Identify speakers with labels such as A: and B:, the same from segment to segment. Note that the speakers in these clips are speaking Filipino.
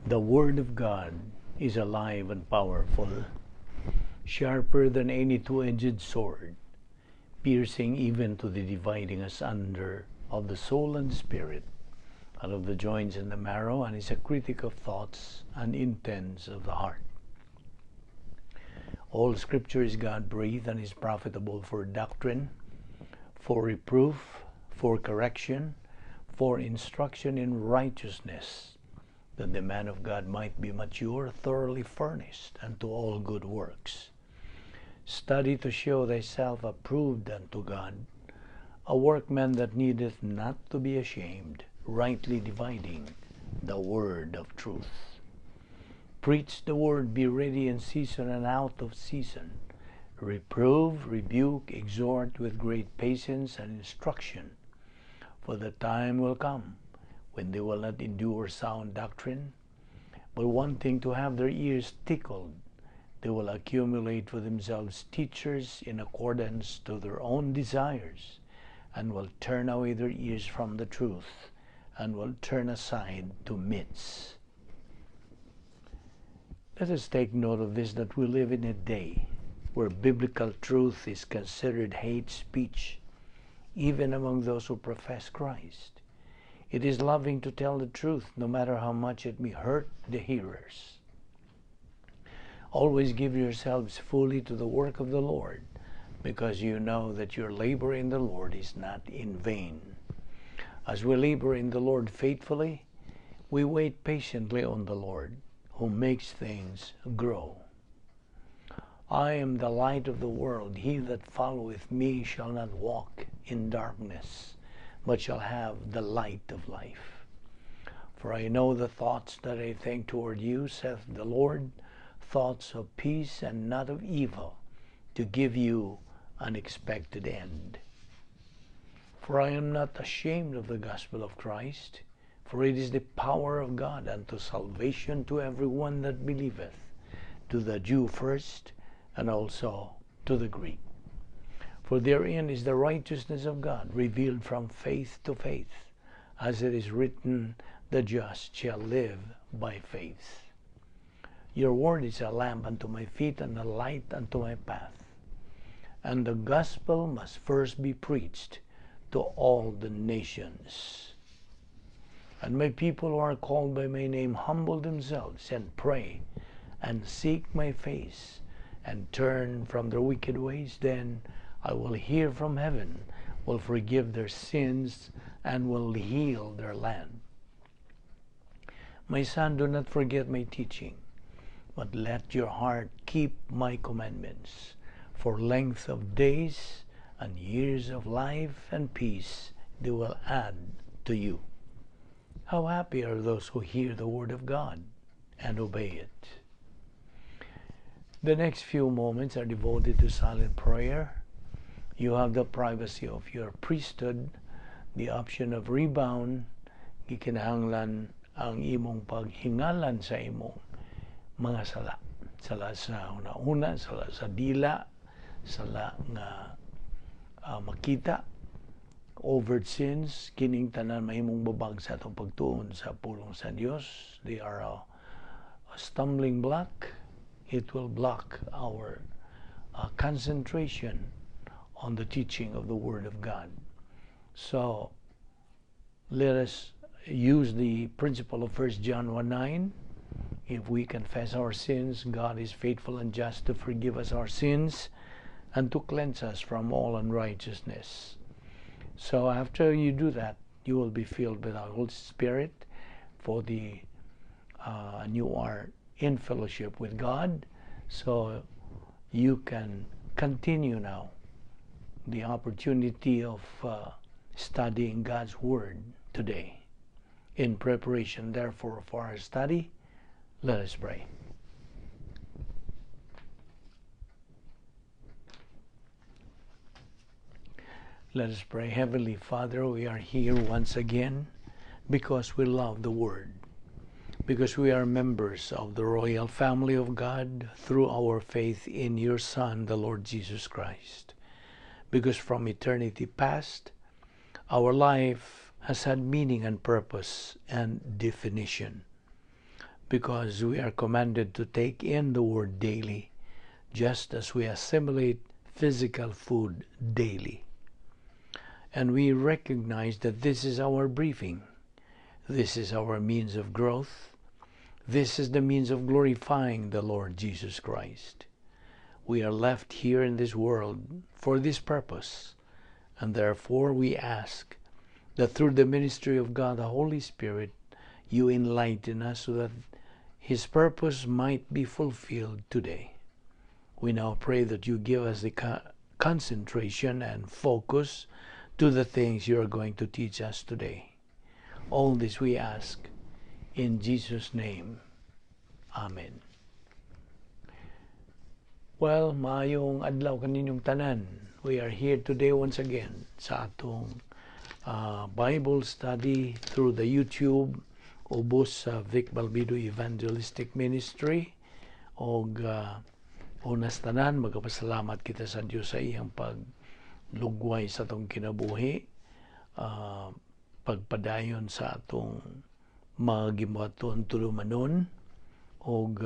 A: The Word of God is alive and powerful, sharper than any two-edged sword, piercing even to the dividing asunder of the soul and spirit, and of the joints and the marrow, and is a critic of thoughts and intents of the heart. All Scripture is God-breathed and is profitable for doctrine, for reproof, for correction, for instruction in righteousness, that the man of God might be mature, thoroughly furnished unto all good works. Study to show thyself approved unto God, a workman that needeth not to be ashamed, rightly dividing the word of truth. Preach the word, be ready in season and out of season. Reprove, rebuke, exhort with great patience and instruction. For the time will come when they will not endure sound doctrine, but wanting to have their ears tickled, they will accumulate for themselves teachers in accordance to their own desires, and will turn away their ears from the truth, and will turn aside to myths. Let us take note of this, that we live in a day where biblical truth is considered hate speech, even among those who profess Christ. It is loving to tell the truth, no matter how much it may hurt the hearers. Always give yourselves fully to the work of the Lord, because you know that your labor in the Lord is not in vain. As we labor in the Lord faithfully, we wait patiently on the Lord, who makes things grow. I am the light of the world. He that followeth me shall not walk in darkness, but shall have the light of life. For I know the thoughts that I think toward you, saith the Lord, thoughts of peace and not of evil, to give you an expected end. For I am not ashamed of the gospel of Christ, for it is the power of God unto salvation to every one that believeth, to the Jew first, and also to the Greek. For therein is the righteousness of God revealed from faith to faith, as it is written, the just shall live by faith. Your word is a lamp unto my feet and a light unto my path. And the gospel must first be preached to all the nations. And my people who are called by my name humble themselves and pray and seek my face and turn from their wicked ways, then I will hear from heaven, will forgive their sins, and will heal their land. My son, do not forget my teaching, but let your heart keep my commandments. For length of days and years of life and peace they will add to you. How happy are those who hear the word of God and obey it. The next few moments are devoted to silent prayer. You have the privacy of your priesthood, the option of rebound, gikinahanglan ang imong paghingalan sa imong mga sala. Sala sa una-una, sala sa dila, sala nga makita, overt sins, kining tanan mahimong babag sa atong pagtuon sa pulong sa Dios. They are a stumbling block. It will block our concentration on the teaching of the Word of God. So let us use the principle of 1 John 1:9. If we confess our sins, God is faithful and just to forgive us our sins and to cleanse us from all unrighteousness. So after you do that, you will be filled with the Holy Spirit, and you are in fellowship with God, so you can continue now the opportunity of studying God's Word today. In preparation, therefore, for our study, let us pray. Let us pray. Heavenly Father, we are here once again because we love the Word, because we are members of the royal family of God through our faith in your Son, the Lord Jesus Christ, because from eternity past, our life has had meaning and purpose and definition. because we are commanded to take in the Word daily, just as we assimilate physical food daily. And we recognize that this is our briefing. This is our means of growth. This is the means of glorifying the Lord Jesus Christ. We are left here in this world for this purpose, and therefore we ask that through the ministry of God, the Holy Spirit, you enlighten us so that His purpose might be fulfilled today. We now pray that you give us the concentration and focus to the things you are going to teach us today. All this we ask in Jesus' name. Amen. Well, maayong adlaw kaninyong tanan. We are here today once again sa atong Bible study through the YouTube ubos sa Vic Balbido Evangelistic Ministry. Og unas tanan, magpasalamat kita sa Dios sa iyang paglugway sa atong kinabuhi, pagpadayon sa atong mga gibuhaton tulumanon, og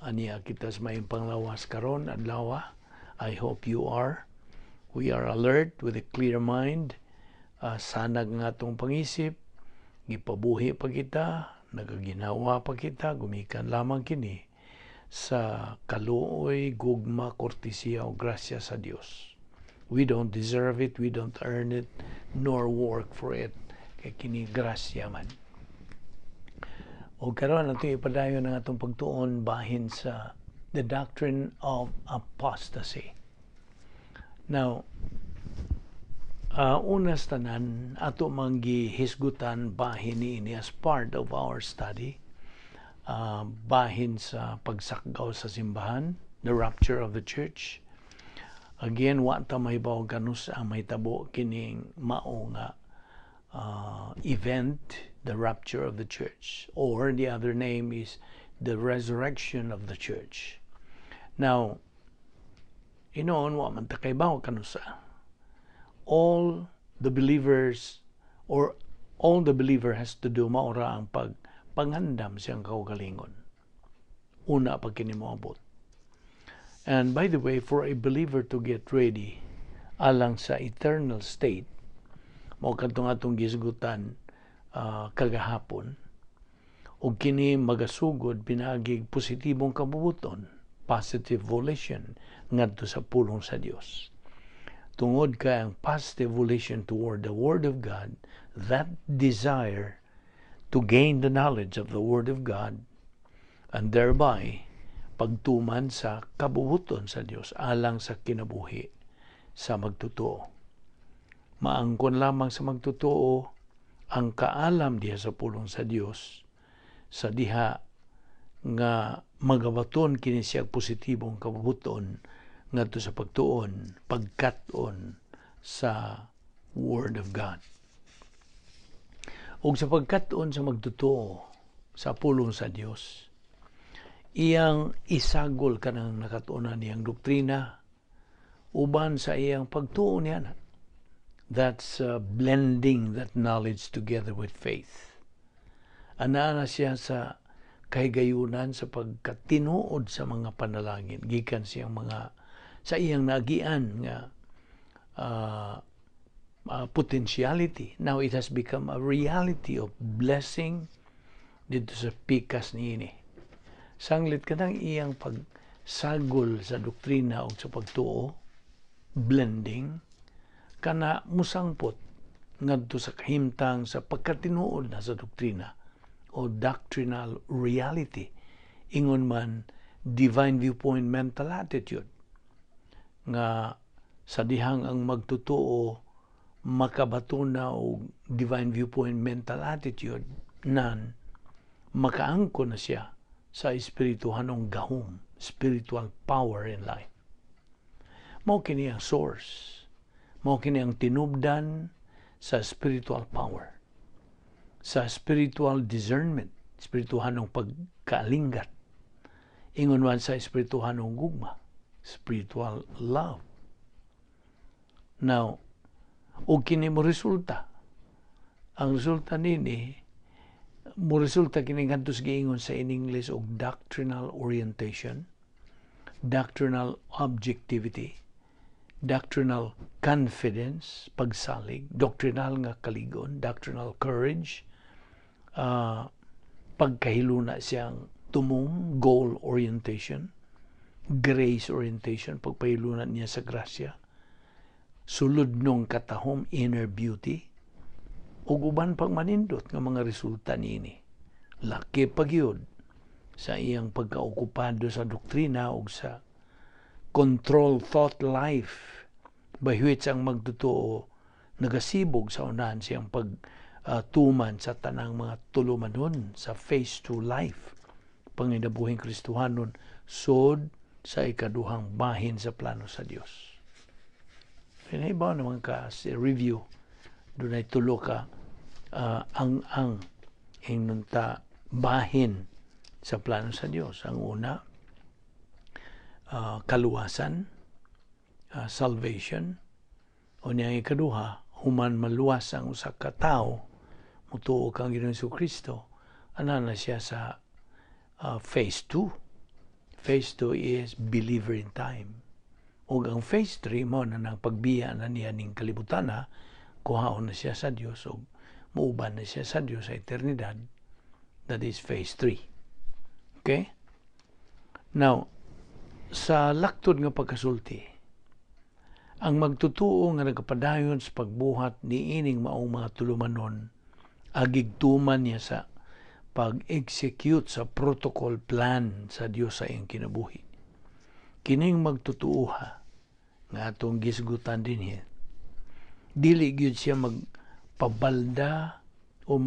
A: aniya kita sa may panglawas karon adlaw. I hope you are. We are alert with a clear mind. Sanag nga atong pangisip, gipabuhi pa kita, nagaginawa pa kita, gumikan lamang kini sa kaluoy, gugma, kortesiya o grasya sa Dios. We don't deserve it, we don't earn it, nor work for it. Kay kini grasya man. O karon ato ipadayon ang atong pagtuon bahin sa the Doctrine of Apostasy. Now, unas tanan ato manggi hisgutan bahin niini as part of our study, bahin sa pagsakgaw sa simbahan, the rapture of the church. Again, wa ta mahibaw kanus ang mahitabo kining mao nga event, the rapture of the church, or the other name is the resurrection of the church. Now, inoon wa man ta kaybaw kanusa. All the believers or all the believer has to do maura ang pangandam siyang kaugalingon. Una pag kini moabot. And by the way, for a believer to get ready alang sa eternal state, mao kadtong atong gisgutan kagahapon, ug kini magasugod pinagig positibong kabubuton, positive volition ngadto sa pulong sa Dios. Tungod ka ang positive volition toward the Word of God, that desire to gain the knowledge of the Word of God, and thereby pagtuman sa kabubuton sa Dios alang sa kinabuhi sa magtotoo. Maangkon lamang sa magtotoo ang kaalam diha sa pulong sa Dios sa diha nga magabaton kini siya positibong kabubuton ngadto sa pagtuon, pagkat-on sa Word of God. Ug sa pagkat-on sa magtotoo sa pulong sa Dios, iyang isagol kanang nakatuonan niyang doktrina uban sa iyang pagtuo niya. That's blending that knowledge together with faith. Ana siya sa kahigayunan sa pagkatinuod sa mga panalangin gikan siyang mga sa iyang nagian nga potentiality. Now it has become a reality of blessing dito sa pikas niini. Sanglit kanang iyang pagsagol sa doktrina o sa pagtuo, blending, kana musangpot ngadto sa kahimtang sa pagkatinuod na sa doktrina o doctrinal reality. Ingon man, divine viewpoint mental attitude. Nga sa dihang ang magtutuo makabatuna o divine viewpoint mental attitude nan makaangko na siya sa espirituhanong gahom, spiritual power in life. Mao kini ang source, mao kini ang tinubdan sa spiritual power, sa spiritual discernment, espirituhanong pagkaalinggat, ingon man sa espirituhanong gugma, spiritual love. Now, ug kini mo resulta. Ang resulta nini mo resulta kini ngadto giingon sa in English og doctrinal orientation, doctrinal objectivity, doctrinal confidence, pagsalig, doctrinal nga kaligon, doctrinal courage, pagkahiluna siyang tumong, goal orientation, grace orientation, pagpahilunan niya sa grasya, sulod nung katahom, inner beauty, ug uban pang manindot nga mga resulta niini. Laki pagyud sa iyang pagkaokupado sa doktrina ug sa control thought life, bahwit ang magtutuo nagasibog sa unahan siyang pagtuman sa tanang mga tulumanon sa face to life, panginabuhing Kristohanon, sod sa ikaduhang bahin sa plano sa Dios. Pinaibaw naman ka si review, doon ay tulo ka ang hinunta bahin sa plano sa Dios. Ang una, kaluwasan, salvation, o niyang ikaduha, human maluwas ang usa ka tawo, mutuo kang Ginoong Kristo, ana na siya sa phase 2. Phase 2 is believer in time. O ang phase 3 mo na nang pagbiya na niya ning kalibutan na, kuhaon na siya sa Dios o muuban na siya sa Dios sa eternidad. That is phase 3. Okay? Now, sa laktod nga pagkasulti, ang magtutuo nga nagapadayon sa pagbuhat ni ining maong mga tulumanon, agigtuman niya sa pag-execute sa protocol plan sa Dios sa iyang kinabuhi. Kining magtutuuha nga atong gisgutan dinhi, dili gyud siya magpabalda o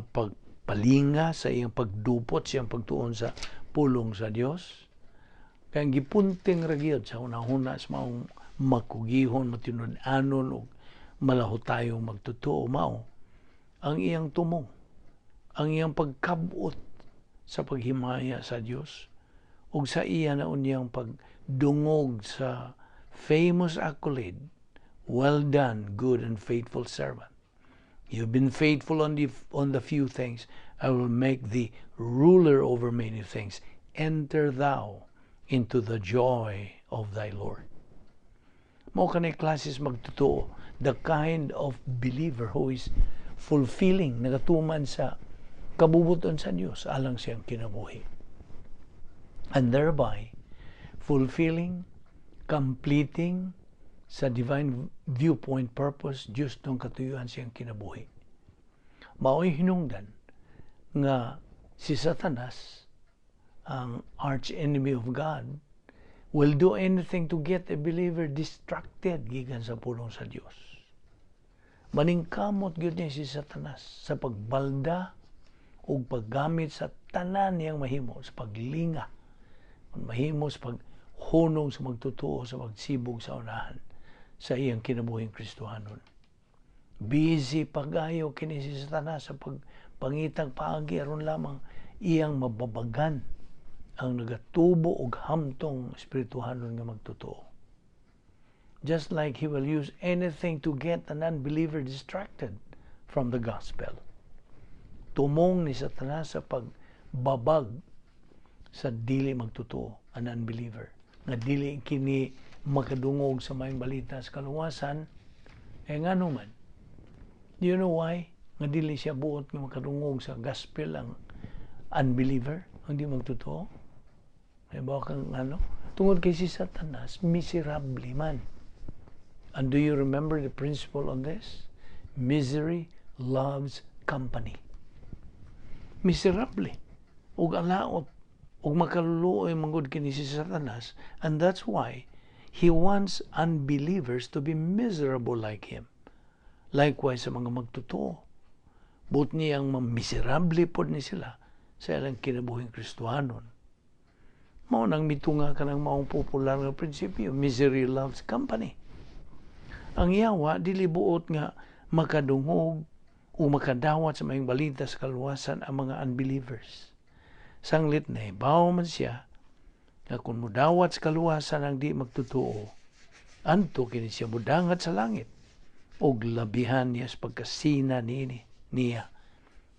A: pagpalinga sa iyang pagdupot siyang pagtuon sa pulong sa Dios. Kaya gipunting ra gyud sa unahuna sa maong makugihon, matinud-anon o malaho tayong magtutuo mao ang iyang tumong, ang iyang pagkabot sa paghimaya sa Dios ug sa iya na unyang pagdungog sa famous accolade, "Well done, good and faithful servant. You've been faithful on the few things. I will make thee ruler over many things. Enter thou into the joy of thy Lord." Mao kanay klases magtutuo, the kind of believer who is fulfilling, nagatuman sa kabubuton sa Dios alang siyang kinabuhi. And thereby, fulfilling, completing sa divine viewpoint purpose, Diyos nung katuyuan siyang kinabuhi. Mao'y hinungdan nga si Satanas, ang arch enemy of God, will do anything to get a believer distracted gikan sa pulong sa Dios. Maningkamot gyud niya si Satanas sa pagbalda ug paggamit sa tanan niyang mahimo sa paglinga, mahimo sa paghunong sa magtutuo sa pagsibog sa unahan sa iyang kinabuhing Kristohanon. Busy pagayo kini si Satanas sa pagpangitang paagi aron lamang iyang mababagan ang nagatubo og hamtong espirituhanon nga magtutuo. Just like he will use anything to get an unbeliever distracted from the gospel. Tumong ni Satanas sa pagbabag sa dili magtutuo, an unbeliever, nga dili kini makadungog sa maayong balita sa kaluwasan, ngano man. Do you know why? Nga dili siya buot nga makadungog sa gospel ang unbeliever, ang di magtutuo. Diba kang tungod kay si Satanas, miserable man. And do you remember the principle of this? Misery loves company. Miserable. Ug alaot, ug makaluluoy manggod kini si Satanas, and that's why he wants unbelievers to be miserable like him. Likewise sa mga magtutuo. But niyang miserable pod ni sila sa ilang kinabuhing Kristohanon. Mao nang mitunga ka ng maong popular nga prinsipyo, misery loves company. Ang yawa, dili buot nga makadungog o makadawat sa maayong balita sa kaluwasan ang mga unbelievers. Sanglit na ibaw man siya nga kung mudawat sa kaluwasan ang di magtutuo, anto kini siya mudangat sa langit og labihan niya sa pagkasina niya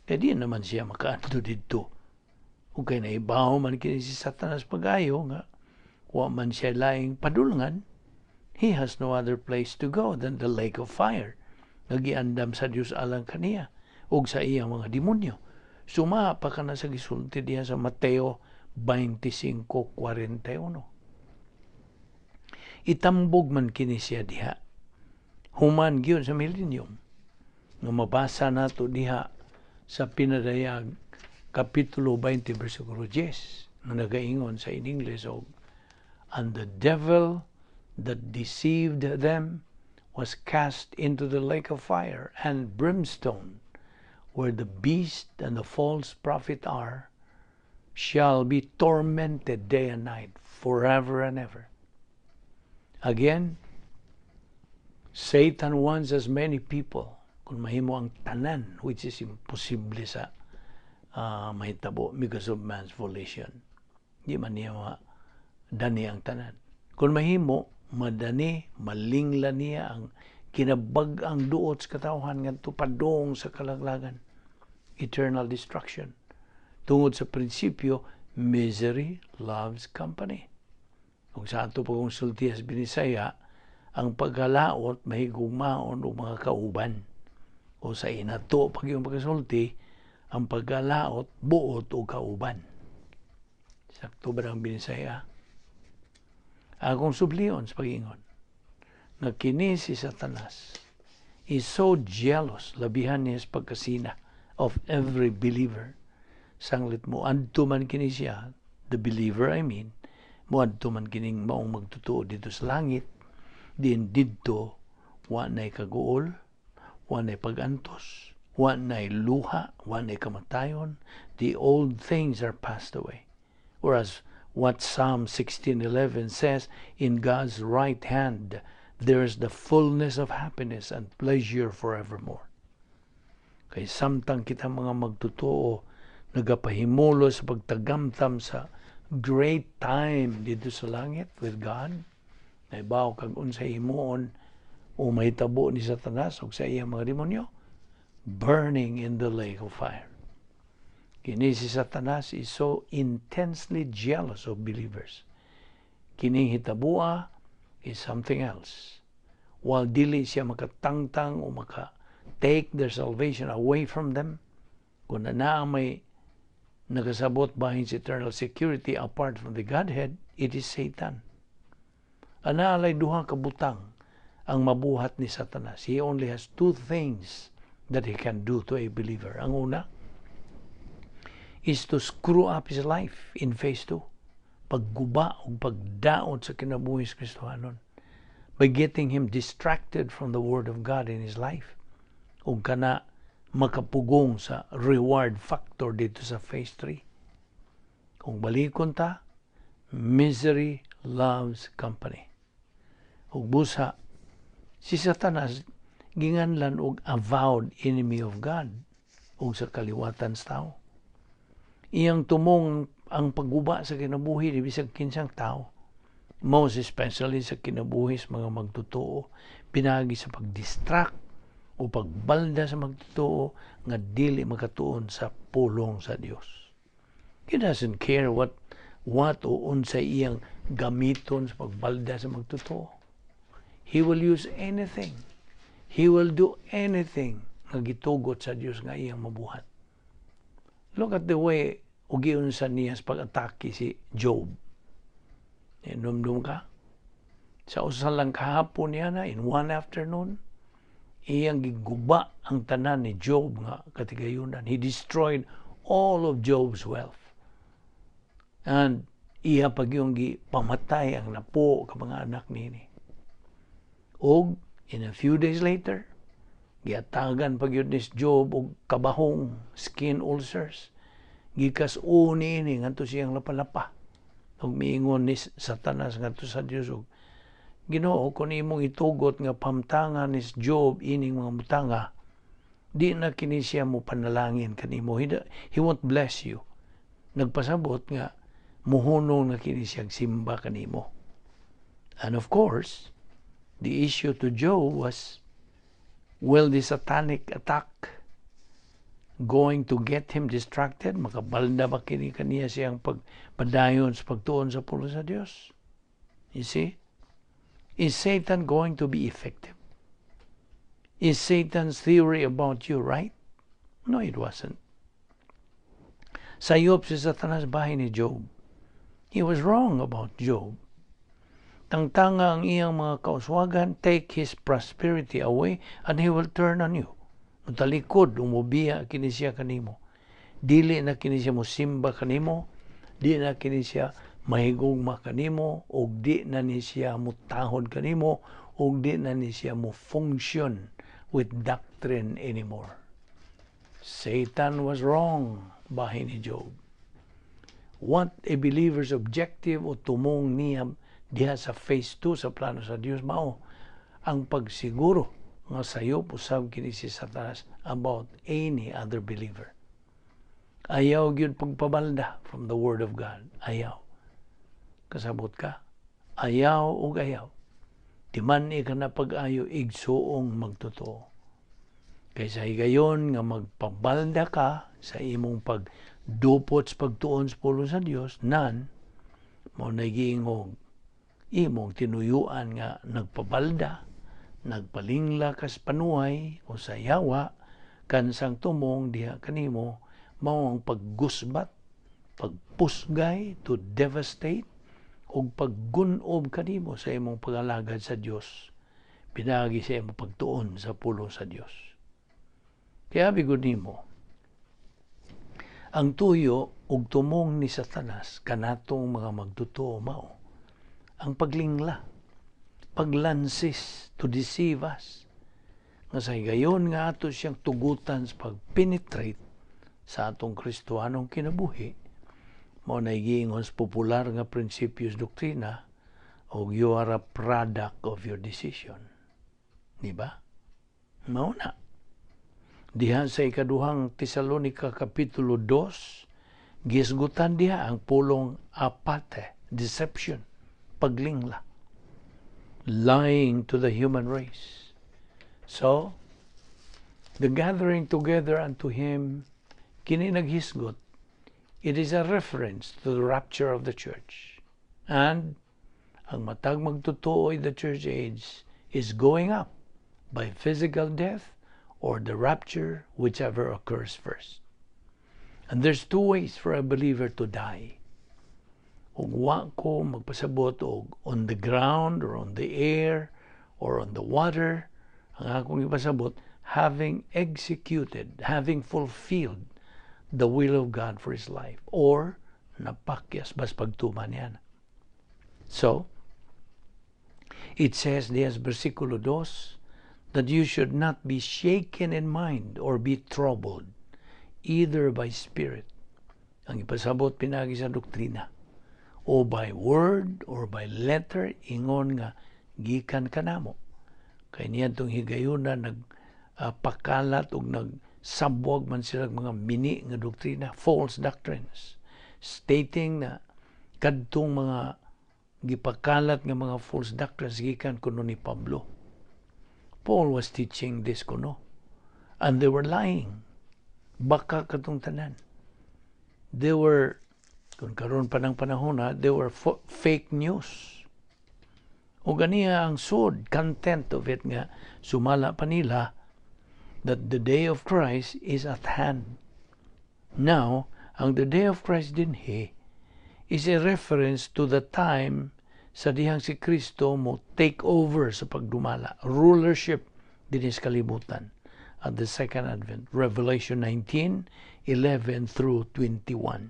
A: Kaya di naman siya makaanto dito. Kung kaya naibaho man kini si Satanas pag-ayo nga, wa man siya laing padulngan, he has no other place to go than the lake of fire. Nagiandam sa Dios alang kaniya ug sa iyang mga demonyo. Suma pa ka na sa gisulti diya sa Mateo 25:41. Itambog man kini siya diha. Human gyud sa millennium. Nga mabasa nato diha sa pinadayag Kapitulo 20, versikulo 10, na nagaingon sa in English, and the devil that deceived them was cast into the lake of fire and brimstone, where the beast and the false prophet are, shall be tormented day and night, forever and ever. Again, Satan wants as many people, kung mahimo ang tanan, which is imposible sa mahitabo because of man's volition. Di man niya dani ang tanan. Kung mahimo, madani, malingla niya ang kinabag-ang duot sa katawhan ngadto padong sa kalaglagan. Eternal destruction. Tungod sa prinsipyo, misery loves company. Kung sa ato pagong sultiyas binisaya, ang paghalaot mahigugmaon o mga kauban. O sa inato pag yung pagkasulti, ang paggalaot, buot o kauban. Sakto ba ang binisaya? Akong subliyon sa pag-ingon, na kini si Satanas is so jealous, labihan niya sa pagkasina of every believer. Sanglit mo, adto man kini siya, the believer I mean, mo adto man kining maong magtutuo dito sa langit, din didto, wa na'y kaguol, wa na'y pag-antos, wa na'y luha, wa na'y kamatayon. The old things are passed away. Whereas what Psalm 16:11 says, in God's right hand there is the fullness of happiness and pleasure forevermore. Kay samtang kita mga magtutuo, nagapahimulo sa pagtagamtam sa great time dito sa langit with God, naibaw kag unsay himuon o mahitabo ni Satanas o sa iyang mga demonyo, burning in the lake of fire. Kini si Satanas is so intensely jealous of believers. Kini hitabua is something else. While dili siya makatangtang o take their salvation away from them, kung na may nagasabot bahin sa eternal security apart from the Godhead, it is Satan. Anaalay duha ka butang ang mabuhat ni Satanas. He only has two things that he can do to a believer. Ang una is to screw up his life in phase 2. Pagguba o pagdaot sa kinabuhi sa Kristohanon by getting him distracted from the Word of God in his life. O kana makapugong sa reward factor dito sa phase 3. Kung balikon ta, misery loves company. O busa, si Satanas ginganlan og avowed enemy of God o sa kaliwatan sa tao. Iyang tumong ang pagguba sa kinabuhi di bisag kinsang tao, most especially sa kinabuhi sa mga magtutuo, pinagi sa pagdistract o pagbalda sa magtutuo nga dili makatuon sa pulong sa Dios. He doesn't care what o unsay iyang gamiton sa pagbalda sa magtutuo. He will use anything. He will do anything nga gitugot sa Dios nga iyang mabuhat. Look at the way ugiunsa niya sa pag-atake si Job. Numdum ka? Sa usa lang kahapon niya na, in one afternoon, iyang giguba ang tanan ni Job nga katigayunan. He destroyed all of Job's wealth. And iya pag yung pamatay ang napo ka mga anak nini. Og in a few days later, giatagan pag yun ni Job og kabahong skin ulcers. Gikas uni ini ngadto siyang lapalapa. Og miingon ni Satanas ngadto sa Dios og Ginoo, kung imong itugot nga pamtangan ni Job ining mga mutanga, di na kini siya mo panalangin kanimo. He won't bless you. Nagpasabot nga muhunong na kini siyang simba kanimo. And of course, the issue to Job was, will the satanic attack going to get him distracted? Makabalda ba kaniya siyang pagpadayon sa pagtuon sa pulo sa Diyos? You see? Is Satan going to be effective? Is Satan's theory about you right? No, it wasn't. Sayop si Satanas bahay ni Job. He was wrong about Job. Tangtanga ang iyang mga kauswagan, take his prosperity away, and he will turn on you. Talikod, umubiya kini siya kanimo. Dili na kini siya musimba kanimo, di na kini siya mahigugma kanimo, o di na ni siya mutahod kanimo, o di na ni siya mo function with doctrine anymore. Satan was wrong bahay ni Job. What a believer's objective o tumong niya diha sa phase 2 sa plano sa Dios mao ang pagsiguro nga sayo usab kini si Satanas about any other believer. Ayaw gyud pagpabalda from the Word of God. Ayaw. Kasabot ka? Ayaw ug ayaw. Timan ka na pag-ayo igsuong magtotoo. Kaysa higayon nga magpabalda ka sa imong pagdupot sa pagtuon sa pulo sa Dios, nan mo nagingog imong tinuyuan nga nagpabalda, nagpalingla kas panuhay o sa yawa kansang tumong diha kanimo mao ang paggusbat, pagpusgay to devastate o paggunob kanimo sa imong pagalagad sa Dios pinagi sa imong pagtuon sa pulo sa Dios. Kaya bigod nimo ang tuyo ug tumong ni Satanas kanatong mga magtotoo mao ang paglingla, paglansis to deceive us. Nga sa higayon nga ato siyang tugutan sa pagpenetrate sa atong Kristohanong kinabuhi, mao na giingon sa popular nga prinsipyos doktrina, o you are a product of your decision. Di ba? Mao na. Diha sa ikaduhang Tesalonica Kapitulo 2, gisgutan diha ang pulong apate, deception, paglingla, lying to the human race. So, the gathering together unto him, kini naghisgot, it is a reference to the rapture of the church. And ang matag magtutuoy the church age is going up by physical death or the rapture, whichever occurs first. And there's two ways for a believer to die. Ug wa ko magpasabot og on the ground or on the air or on the water, ang akong ipasabot, having executed, having fulfilled the will of God for his life, or napakyas bas pagtuman yan. So, it says dias versikulo 2 that you should not be shaken in mind or be troubled either by spirit. Ang ipasabot pinagi sa doktrina, o by word or by letter, ingon nga gikan kanamo. Kay niya itong higayuna nagpakalat o nagsabwag man sila mga mini nga doktrina, false doctrines, stating na kadtong mga gipakalat nga mga false doctrines gikan kuno ni Pablo. Paul was teaching this kuno, and they were lying. Baka katong tanan. They were, kung karon pa ng panahon they were fake news. O ganiya ang sud, content of it nga, sumala pa nila that the day of Christ is at hand. Now, ang the day of Christ din is a reference to the time sa dihang si Kristo mo take over sa pagdumala. Rulership din is kalibutan at the second advent. Revelation 19:11 through 21.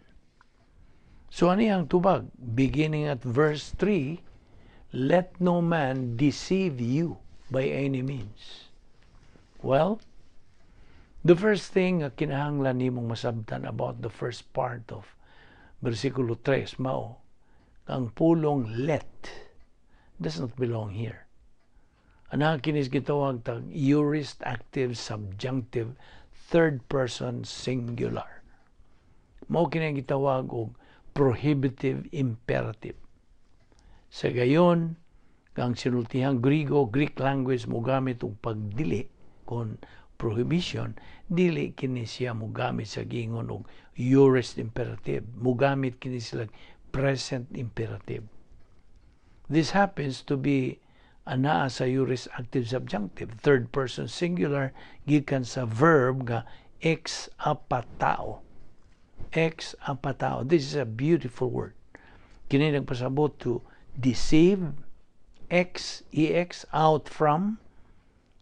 A: So ano yung tubag? Beginning at verse 3, let no man deceive you by any means. Well, the first thing kinahanglan nimong masabtan about the first part of versikulo 3, mao, ang pulong let does not belong here. Ana kinis gitawag tag aorist active subjunctive third person singular. Mao kini gitawag og prohibitive imperative. Sa gayon, ang sinultihang Greek language mo gamit og pagdili kon prohibition, dili kini siya mugamit sa gingon og aorist imperative. Mugamit kini sila present imperative. This happens to be anaa sa aorist active subjunctive, third person singular, gikan sa verb nga ex apatao. Ex apatao. This is a beautiful word. Kini nagpasabot to deceive, ex, out from,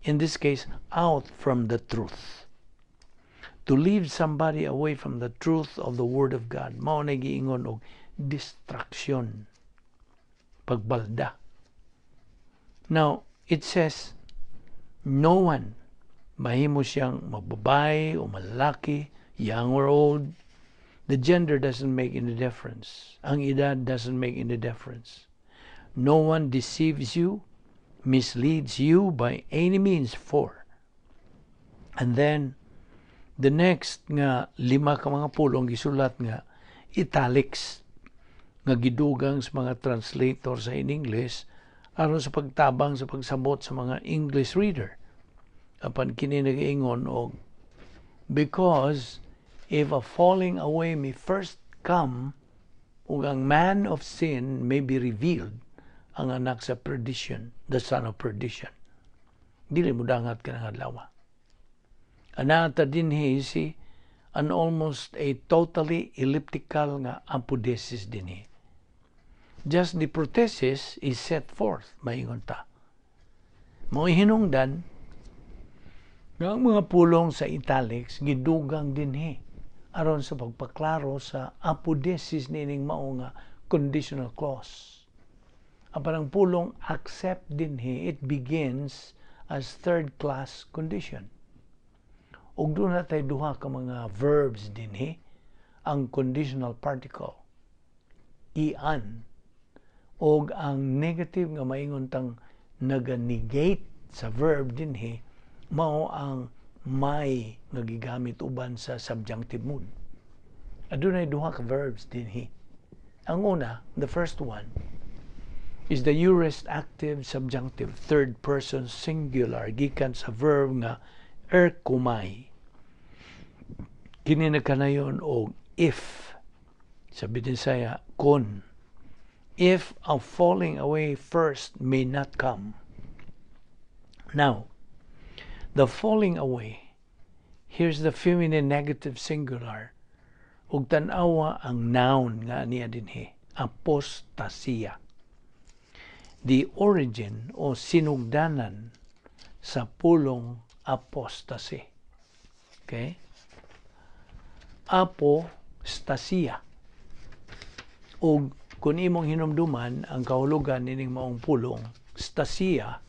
A: in this case, out from the truth. To lead somebody away from the truth of the Word of God. Mao na giingon og distraction. Pagbalda. Now, it says, no one, mahimo siyang mababae o malaki, young or old. The gender doesn't make any difference. Ang edad doesn't make any difference. No one deceives you, misleads you by any means for. And then, the next nga 5 ka mga pulong gisulat nga italics nga gidugang sa mga translator sa in English aron sa pagtabang sa pagsabot sa mga English reader. Apan kini nag-ingon og because if a falling away may first come ug ang man of sin may be revealed, ang anak sa perdition, the son of perdition. Dili mo dangat ka ng adlaw. Anata dinhi si an almost a totally elliptical nga apodesis dinhi. Just the prothesis is set forth, maingon ta. Mo'y hinungdan nga ang mga pulong sa italics gidugang dinhi aron sa pagpaklaro sa apodesis nining mao nga conditional clause. Apan ang pulong accept dinhi, it begins as third class condition. Ug doon na tayo duha ka mga verbs dinhi, ang conditional particle, ian, og ang negative nga maingon tang naga-negate sa verb dinhi, mao ang may nga gigamit uban sa subjunctive mood. Adunay duha ka verbs dinhi. Ang una, the first one, is the aorist active subjunctive, third person singular, gikan sa verb nga erkumai. Kini nagkanayon og if. Sabi din saya, kun. If a falling away first may not come. Now, the falling away, here's the feminine negative singular, ug tan-awa ang noun nga niya dinhi, apostasia. The origin o sinugdanan sa pulong apostasy. Okay? Apostasia. Ug kung imong hinumduman ang kahulugan nining maong pulong, stasia,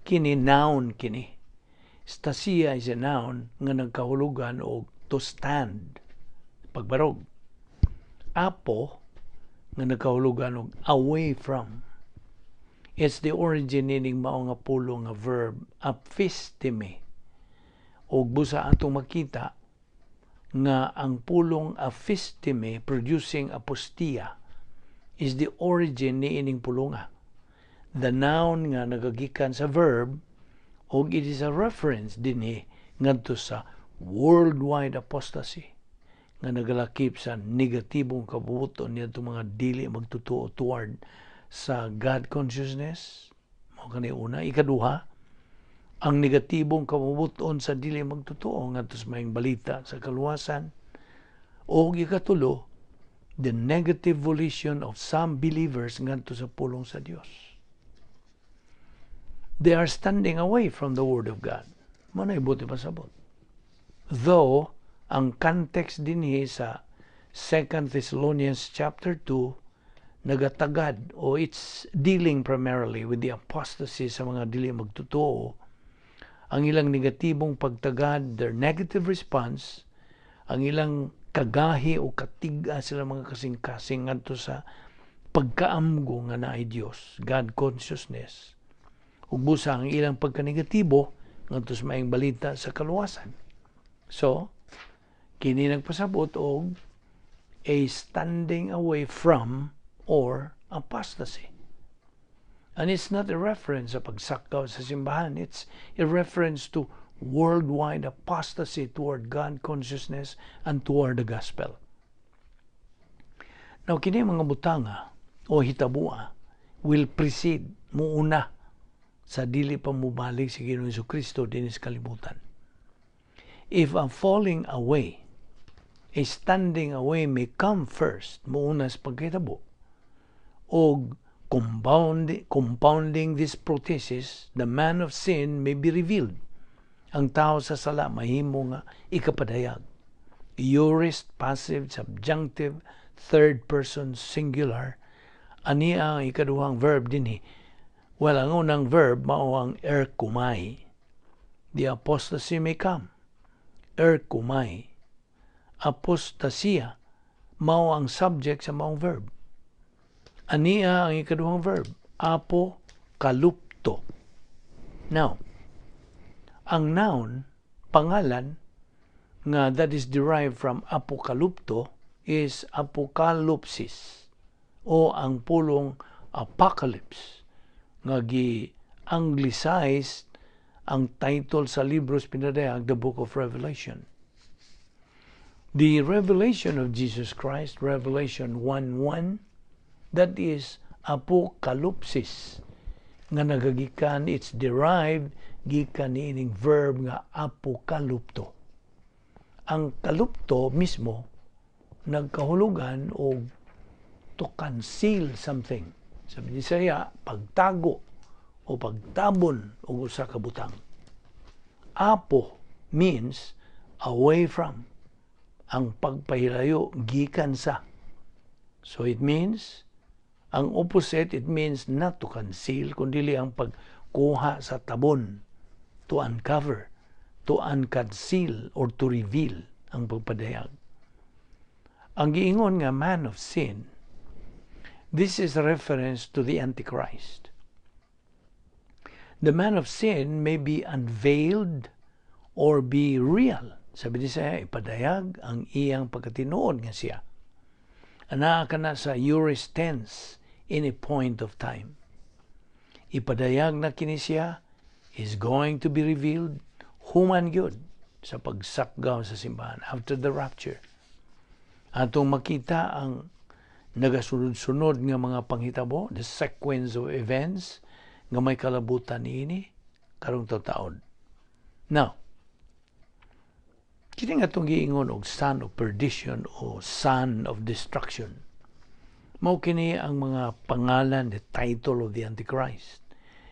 A: kini noun kini. Stasia is a noun nga nagkahulugan og to stand, pagbarog. Apo nga nagkahulugan og away from. It's the origin nining mao nga pulong nga verb aphisteme. Og busa atong makita nga ang pulong aphisteme producing apostia is the origin ni ining pulonga. The noun nga nagagikan sa verb og it is a reference dinhi ngadto sa worldwide apostasy nga nagalakip sa negatibong kabubuton niadto mga dili magtutuo toward sa God consciousness. Mao kani una. Ikaduha, ang negatibong kabubuton sa dili magtutuo ngadto sa maayong balita sa kaluwasan. O ikatulo, the negative volition of some believers ngadto sa pulong sa Dios. They are standing away from the Word of God. Manay buti pasabot. Though, ang context dinhi sa 2 Thessalonians chapter 2 nagatagad o it's dealing primarily with the apostasy sa mga dili magtutuo. Ang ilang negatibong pagtagad, their negative response, ang ilang kagahi o katiga sila mga kasing-kasing ngadto sa pagkaamgo nga naay Dios, God consciousness. Ug busa ang ilang pagkanegatibo ngadto sa maayong balita sa kaluwasan. So, kini nagpasabot og a standing away from or apostasy. And it's not a reference sa pagsakaw sa simbahan. It's a reference to worldwide apostasy toward God consciousness and toward the gospel. Now, kini mga butanga o hitabua will precede, muuna, sa dili pa mubalik si Ginoong Jesucristo din sa kalibutan. If a falling away, a standing away may come first, muuna sa pagkitabo, o compounding this prothesis, the man of sin may be revealed. Ang tao sa sala mahimo nga ikapadayag. Aorist, passive, subjunctive, third person singular. Ani ang ikaduhang verb dinhi. Well, ang unang verb mao ang erkumai. The apostasy may come. Erkumai. Apostasia mao ang subject sa maong verb. Ania ang ikaduhang verb, apokalupto. Now, ang noun, pangalan, nga that is derived from apokalupto is apokalupsis o ang pulong apocalypse nga gi-anglicized ang title sa libros pinadayag, the Book of Revelation. The revelation of Jesus Christ, Revelation 1:1, that is apokalupsis nga nagagikan, it's derived gikan niining verb nga apokalupto. Ang kalupto mismo nagkahulugan o to conceal something. Sa Bisaya, pagtago o pagtabon o usa ka butang. Apo means away from. Ang pagpahilayo gikan sa. So it means, ang opposite, it means not to conceal, kundi ang pagkuha sa tabon, to uncover, to unconceal, or to reveal ang pagpadayag. Ang giingon nga man of sin, this is a reference to the Antichrist. The man of sin may be unveiled or be real. Sabi ni siya, ipadayag ang iyang pagkatinuod nga siya. Anaa ka na sa aorist tense in a point of time. Ipadayag na kini siya is going to be revealed human gyud sa pagsakgaw sa simbahan after the rapture. Atong makita ang nagasunod-sunod nga mga panghitabo, the sequence of events nga may kalabutan niini karong taon. Now, kini nga itong giingon og son of perdition o son of destruction. Mao kini ang mga pangalan, the title of the Antichrist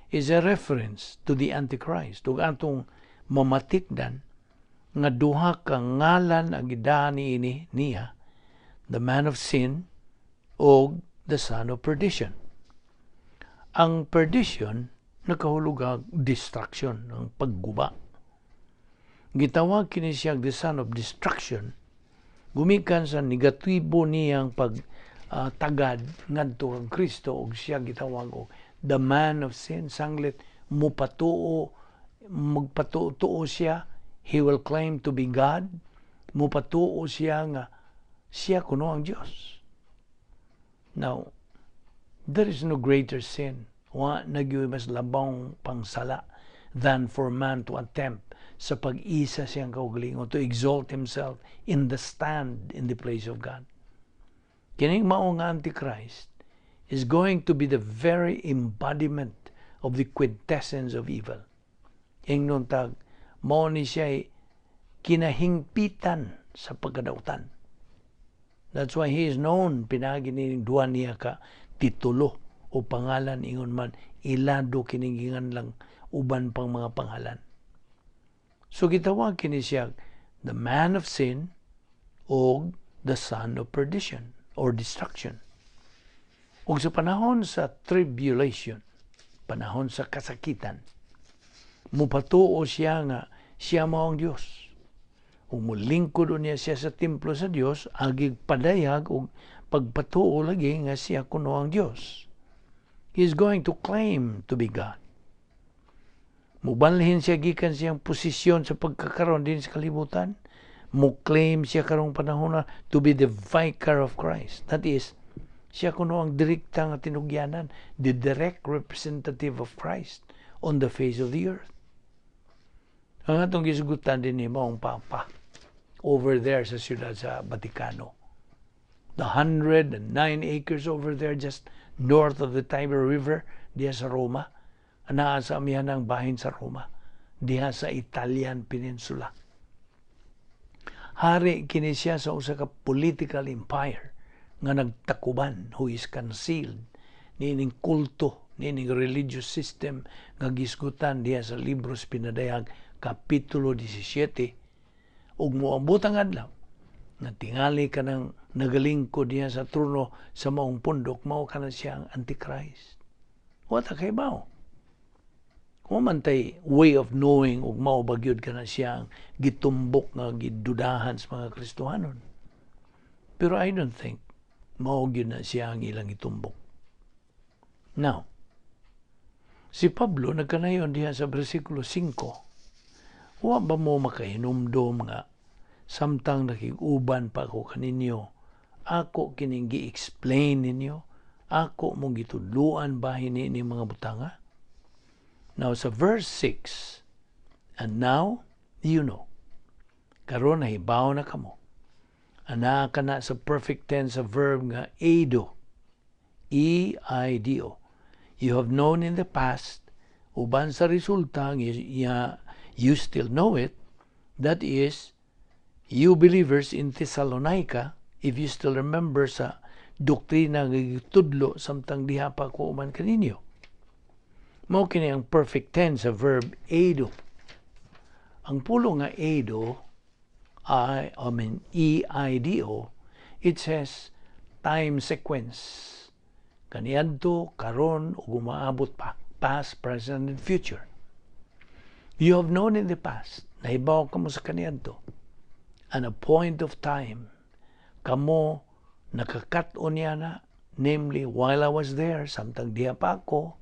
A: is a reference to the Antichrist. Ug atong mamatikdan nga duha ka ngalan ang gidahan niini niya, the man of sin o the son of perdition. Ang perdition nakahulugan destruction, ang pagguba. Gitawag kini siya the son of destruction gumikan sa negatibo niyang tagad ngadto kang Kristo ug siya gitawag og the man of sin. Sanglit magpatuo siya, he will claim to be God, mupatuo siya nga siya kuno ang Diyos. Now, there is no greater sin, nagyoy mas labang pangsala than for man to attempt sa pag-isa siyang kaugalingon, to exalt himself in the stand in the place of God. Kining maong Antichrist is going to be the very embodiment of the quintessence of evil. Ingnon tag, mao ni siya kinahingpitan sa pagkadautan. That's why he is known, pinagi ni duwa niya ka titulo o pangalan, ingon man, ilado kiningingan lang uban pang mga pangalan. So gitawag kini siya the man of sin o the son of perdition or destruction. Ug sa panahon sa tribulation, panahon sa kasakitan, mupatuo siya nga siya mao ang Dios. Ug mulingkod niya siya sa templo sa Dios, agig padayag ug pagpatuo lagi nga siya kuno ang Dios. He is going to claim to be God. Mubalhin siya gikan siyang posisyon sa pagkakaroon din sa kalibutan. Mo-claim siya karong panahon to be the vicar of Christ. That is, siya kuno ang direkta nga tinugyanan, the direct representative of Christ on the face of the earth. Ang atong gisgutan din ni maong Papa over there sa siyudad sa Vaticano. The 109 acres over there just north of the Tiber River, diha sa Roma. Anaa sa amihan ng bahin sa Roma, diha sa Italian Peninsula. Hari kini siya sa usa ka political empire nga nagtakuban, who is concealed nining kulto, nining religious system nga gisgutan diha sa libros pinadayag Kapitulo 17, ug moabot ang adlaw nga tingali ka ng nagalingkod diha sa trono sa maong pundok, mao kana siya ang Antichrist. What a kaybaw? Kung mantay way of knowing ug mao bagyod kana siya ang gitumbok nga gidudahan sa mga Kristohanon. Pero I don't think mao gyud na siya ang ilang gitumbok. Now, si Pablo nagkanayon diha sa bersikulo 5. Wa ba mo makahinumdom nga samtang nakiguban pa ako kaninyo, ako kining gi-explain ninyo, ako mong gitudluan bahin ni mga butanga? Now sa verse 6, and now you know, karon nahibaw na kamo, ana ka na sa perfect tense sa verb nga eido, E-I-D-O. You have known in the past, uban sa resulta you still know it, that is, you believers in Thessalonica, if you still remember sa doktrina nga gitudlo samtang diha pa ko man kaninyo. Mao kini ang perfect tense sa verb eido. Ang pulo nga eido, E-I-D-O, it says time sequence. Kaniadto, karon, ug umaabot pa, past, present, and future. You have known in the past, nahibaw kamo sa kaniadto, and a point of time, kamo nakakat-on niya na, namely, while I was there, samtang diha pa ako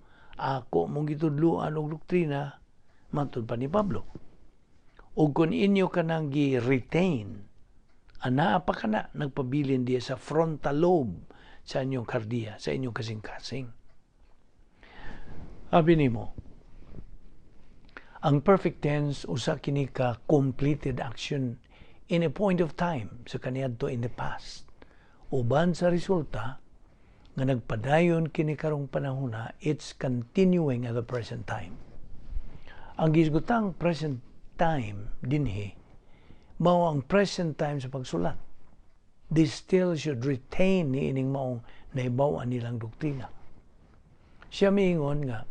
A: mong gitudluan og doktrina, matod pa ni Pablo. Ug kung inyo ka nang gi-retain, anaa pa ka na, nagpabilin diya sa frontal lobe sa inyong kardiya, sa inyong kasing-kasing. Sabi nimo, ang perfect tense usa kini ka completed action in a point of time sa kaniadto in the past. Uban sa resulta nga nagpadayon kini karong panahona, it's continuing at the present time. Ang gisgutang present time dinhi mao ang present time sa pagsulat. They still should retain ni ining maong nahibaw-an nilang doktrina. Siya miingon nga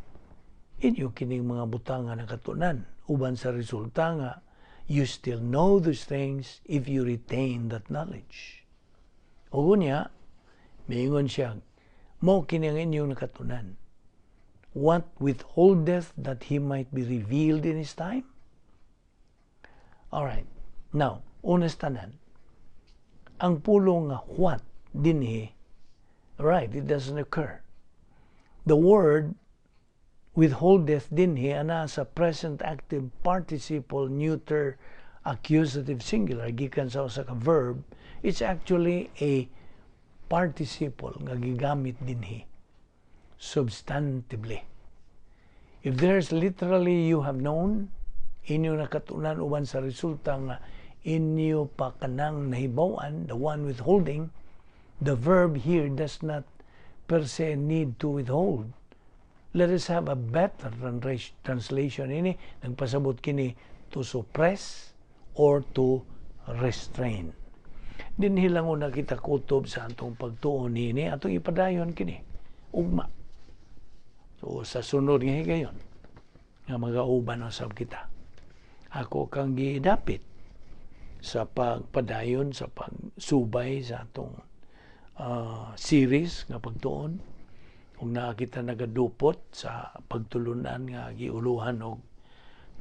A: inyo kining mga butang nga nakatunan, uban sa resulta nga, you still know those things if you retain that knowledge. O niya, miingon siya, mo kini ang inyong nakatunan. What withholdeth that he might be revealed in his time? Alright, now, unas tanan, ang pulo nga what dinhi, right, it doesn't occur. The word withholdeth dinhi ana sa present active participle neuter accusative singular gikan sa usa ka verb. It's actually a participle nga gigamit dinhi substantively. If there's literally you have known, inyo nakatunan uban sa resulta nga inyo pa kanang nahibaw-an, the one withholding, the verb here does not per se need to withhold. Let us have a better translation ini. Nagpasabot kini to suppress or to restrain. Dinhi lang una kita kutob sa atong pagtuon ini, atong ipadayon kini. Ugma. So sa sunod nga higayon, nga magauban usab kita. Ako kang gidapit sa pagpadayon, sa pagsubay sa atong series nga pagtuon. Kung nakita nagadupot sa pagtulunan nga giuluhan og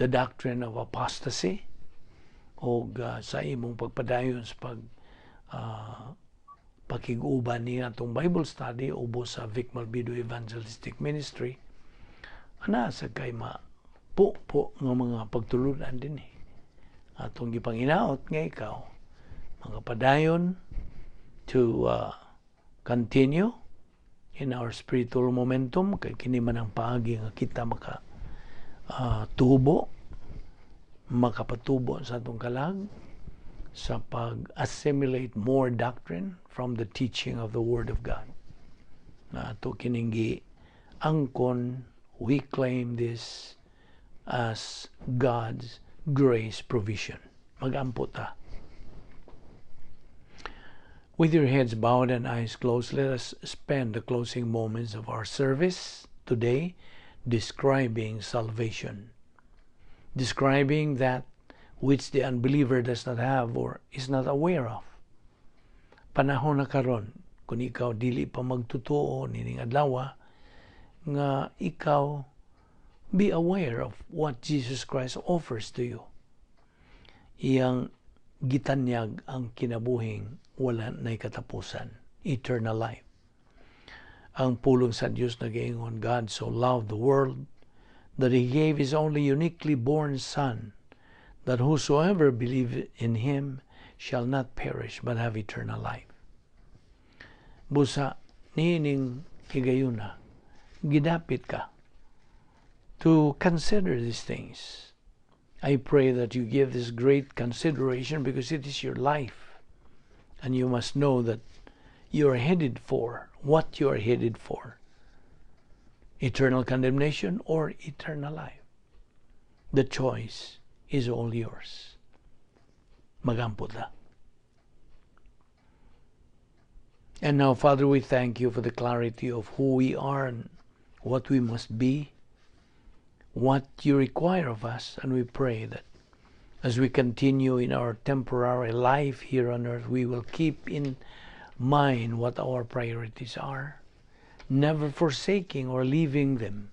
A: the Doctrine of Apostasy o sa imong pagpadayon sa pakiguban ni atong Bible study ubos sa Vic Balbido Evangelistic Ministry, ana sa kay po nga mga pagtulunan din atong gipanginaot nga ikaw mga padayon to continue in our spiritual momentum, kay kini man ang paagi nga kita maka tubo, makapatubo sa atong kalag sa pag-assimilate more doctrine from the teaching of the Word of God. Na ato kininggi angkon, we claim this as God's grace provision. Mag-ampo ta. With your heads bowed and eyes closed, let us spend the closing moments of our service today describing salvation. Describing that which the unbeliever does not have or is not aware of. Panahon na karon, kung ikaw dili pa magtutuo nining adlaw, nga ikaw be aware of what Jesus Christ offers to you. Iyang gitanyag ang kinabuhing wala na'y katapusan, eternal life. Ang pulong sa Diyos nag-iingon, God so loved the world that He gave His only uniquely born Son, that whosoever believe in Him shall not perish but have eternal life. Busa, nining higayuna, gidapit ka to consider these things. I pray that you give this great consideration because it is your life. And you must know that you are headed for what you are headed for. Eternal condemnation or eternal life. The choice is all yours. Magampo ta. And now, Father, we thank you for the clarity of who we are and what we must be, what you require of us, and we pray that as we continue in our temporary life here on earth, we will keep in mind what our priorities are, never forsaking or leaving them,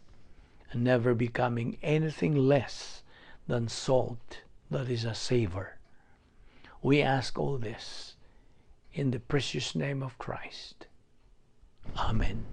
A: and never becoming anything less than salt that is a savor. We ask all this in the precious name of Christ. Amen.